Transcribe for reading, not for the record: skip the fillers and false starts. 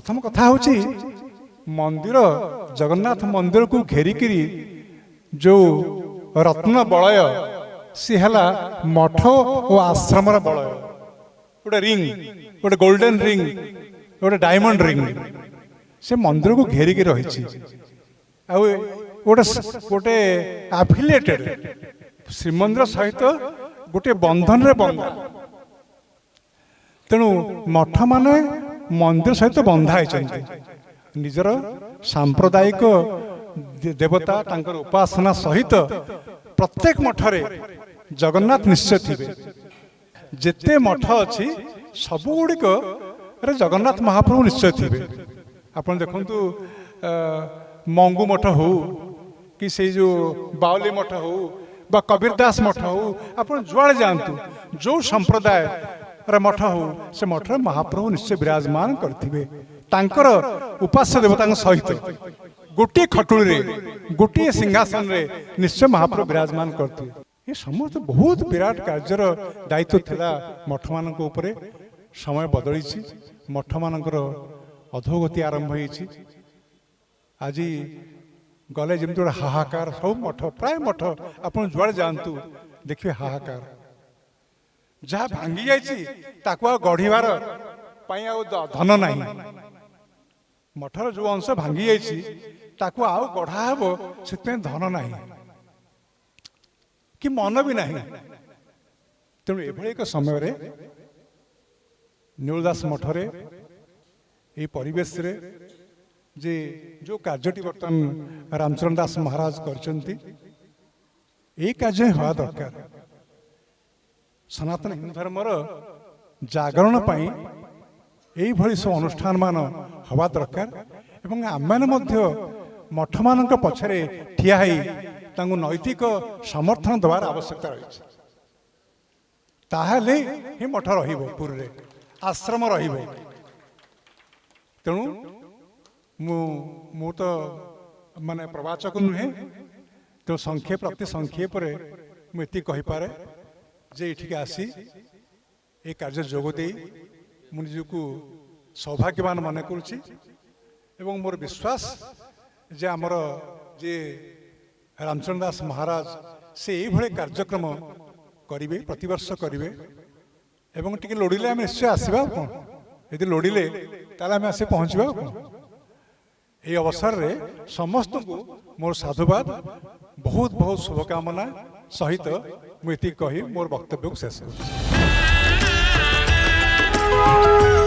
प्रथम कथा हूँ मंदिर जगन्नाथ मंदिर को घेरिकी जो रत्न बलय सी है मठ और आश्रम बलय गोटे रिंग गोटे गोल्डन रिंग गोटे डायमंड रिंग से मंदिर को घेरिकी रही गोटे गोटे एफिलिएटेड श्रीमंदिर सहित गोटे बंधन रे बंधा तेणु मठ माने मंदिर सहित बंधा होती निजर सांप्रदायिक देवता तांकर उपासना सहित प्रत्येक मठरे जगन्नाथ निश्चय थे जेते मठ अच्छी सबु गुड़िक जगन्नाथ महाप्रभु निश्चय थे आप देखु मंगू मठ हो कि से जो बावली मठ हो बा कबीरदास मठ हो आप जुआड़े जातु जो संप्रदाय मठ हो से मठ महाप्रभु निश्चय विराजमान करथिबे तांकर उपास्य देवता सहित गोटे खटुली गोटे सिंहासन रे निश्चय महाप्रभु विराजमान करते ये समस्त बहुत विराट कार्यर दायित्व थिला मठ मानक उपरे समय बदली मठ मानकर अधोगति आरंभ होईछि आज गले जमी गोटे हाहाकार सब मठ प्राय मठ आप जुआड़े जातु देखिए हाहाकार जहाँ भांगी जाकु गढ़िबार धन ना मठर जो अंश भांगी जाकु आउ गढ़ा हे से धन ना कि मन भी ना तेणु एभली एक समय नीलदास मठरे ये परिवेश रे जे जो कार्यटी बर्तमान रामचरण दास महाराज करचंती ये कार्य हवा दरकार सनातन हिंदू धर्मर जागरण पाई यही भली सब अनुष्ठान मान हवा दरकार एवं आम मठ मान पछरे ठिया तांको नैतिक समर्थन देवार आवश्यकता रही ताहले ही मठ रहिबो पुरी आश्रम रहिबो तेणु मु तो माने प्रवाचक नुहे तो संक्षेप अति संक्षेप मुझे कहीपे जे ये आसी ये कार्य जोगदे मुझको सौभाग्यवान मन करुच्ची मोर विश्वास जे आमर जे रामचरण दास महाराज से ये कार्यक्रम करेंगे प्रतिवर्ष करेंगे एवं टी लोड़िले आम निश्चय आसवा कौन यदि लोड़िले आम आस पहुँचवा कौन ये अवसर रे समस्त को मोर साधुवाद बहुत बहुत शुभकामना सहित मुझे कही मोर वक्तव्य को शेष कर